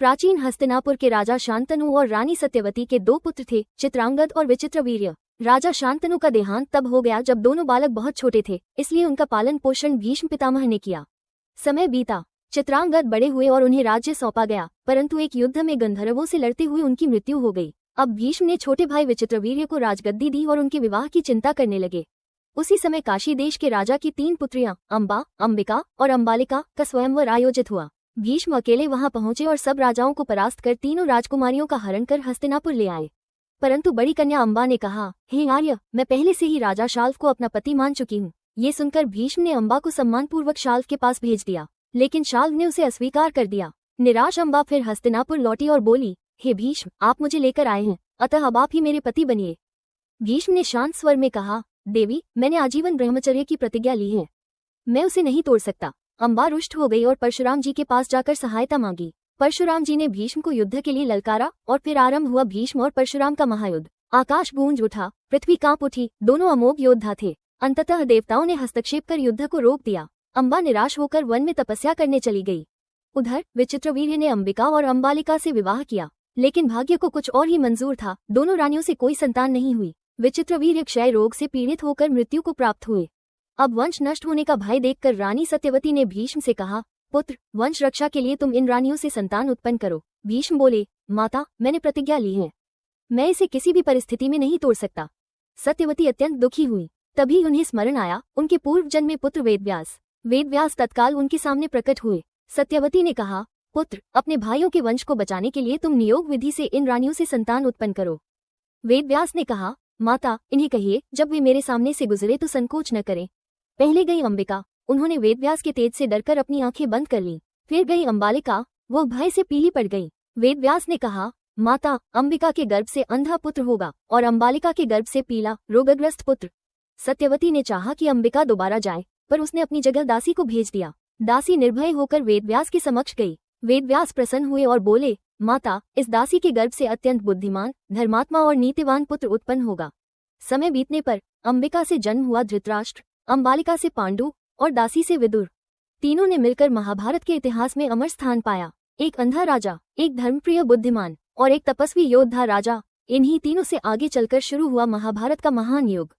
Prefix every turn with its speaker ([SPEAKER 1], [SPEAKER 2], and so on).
[SPEAKER 1] प्राचीन हस्तिनापुर के राजा शांतनु और रानी सत्यवती के 2 पुत्र थे, चित्रांगद और विचित्रवीर्य। राजा शांतनु का देहांत तब हो गया जब दोनों बालक बहुत छोटे थे, इसलिए उनका पालन पोषण भीष्म पितामह ने किया। समय बीता, चित्रांगद बड़े हुए और उन्हें राज्य सौंपा गया, परंतु एक युद्ध में गंधर्वों से लड़ते हुए उनकी मृत्यु हो गई। अब भीष्म ने छोटे भाई विचित्रवीर्य को राजगद्दी दी और उनके विवाह की चिंता करने लगे। उसी समय काशी देश के राजा की 3 पुत्रियां अंबा, अंबिका और अंबालिका का स्वयंवर आयोजित हुआ। भीष्म अकेले वहां पहुंचे और सब राजाओं को परास्त कर तीनों राजकुमारियों का हरण कर हस्तिनापुर ले आए। परंतु बड़ी कन्या अंबा ने कहा, हे आर्य, मैं पहले से ही राजा शाल्व को अपना पति मान चुकी हूँ। ये सुनकर भीष्म ने अंबा को सम्मानपूर्वक शाल्व के पास भेज दिया, लेकिन शाल्व ने उसे अस्वीकार कर दिया। निराश अंबा फिर हस्तिनापुर लौटी और बोली, हे भीष्म, आप मुझे लेकर आए हैं, अतः अब आप ही मेरे पति बनिए। भीष्म ने शांत स्वर में कहा, देवी, मैंने आजीवन ब्रह्मचर्य की प्रतिज्ञा ली है, मैं उसे नहीं तोड़ सकता। अंबा रुष्ट हो गई और परशुराम जी के पास जाकर सहायता मांगी। परशुराम जी ने भीष्म को युद्ध के लिए ललकारा और फिर आरंभ हुआ भीष्म और परशुराम का महायुद्ध। आकाश गूंज उठा, पृथ्वी कांप उठी, दोनों अमोघ योद्धा थे। अंततः देवताओं ने हस्तक्षेप कर युद्ध को रोक दिया। अंबा निराश होकर वन में तपस्या करने चली गई। उधर विचित्रवीर्य ने अंबिका और अंबालिका से विवाह किया, लेकिन भाग्य को कुछ और ही मंजूर था। दोनों रानियों से कोई संतान नहीं हुई। विचित्रवीर्य क्षय रोग से पीड़ित होकर मृत्यु को प्राप्त हुए। अब वंश नष्ट होने का भय देखकर रानी सत्यवती ने भीष्म से कहा, पुत्र, वंश रक्षा के लिए तुम इन रानियों से संतान उत्पन्न करो। भीष्म बोले, माता, मैंने प्रतिज्ञा ली है, मैं इसे किसी भी परिस्थिति में नहीं तोड़ सकता। सत्यवती अत्यंत दुखी हुई। तभी उन्हें स्मरण आया उनके पूर्व जन्मे पुत्र वेदव्यास। वेदव्यास तत्काल उनके सामने प्रकट हुए। सत्यवती ने कहा, पुत्र, अपने भाइयों के वंश को बचाने के लिए तुम नियोग विधि से इन रानियों से संतान उत्पन्न करो। वेदव्यास ने कहा, माता, इन्हें कहिए जब वे मेरे सामने से गुजरे तो संकोच न करें। पहले गई अंबिका, उन्होंने वेदव्यास के तेज से डरकर अपनी आंखें बंद कर लीं। फिर गई अंबालिका, वो भय से पीली पड़ गई। वेदव्यास ने कहा, माता, अंबिका के गर्भ से अंधा पुत्र होगा और अंबालिका के गर्भ से पीला रोगग्रस्त पुत्र। सत्यवती ने चाहा कि अंबिका दोबारा जाए, पर उसने अपनी जगह दासी को भेज दिया। दासी निर्भय होकर वेदव्यास के समक्ष गई। वेदव्यास प्रसन्न हुए और बोले, माता, इस दासी के गर्भ से अत्यंत बुद्धिमान, धर्मात्मा और नीतिवान पुत्र उत्पन्न होगा। समय बीतने पर अंबिका से जन्म हुआ धृतराष्ट्र, अंबालिका से पांडु और दासी से विदुर। तीनों ने मिलकर महाभारत के इतिहास में अमर स्थान पाया। एक अंधा राजा, एक धर्मप्रिय बुद्धिमान और एक तपस्वी योद्धा राजा, इन्हीं तीनों से आगे चलकर शुरू हुआ महाभारत का महान युग।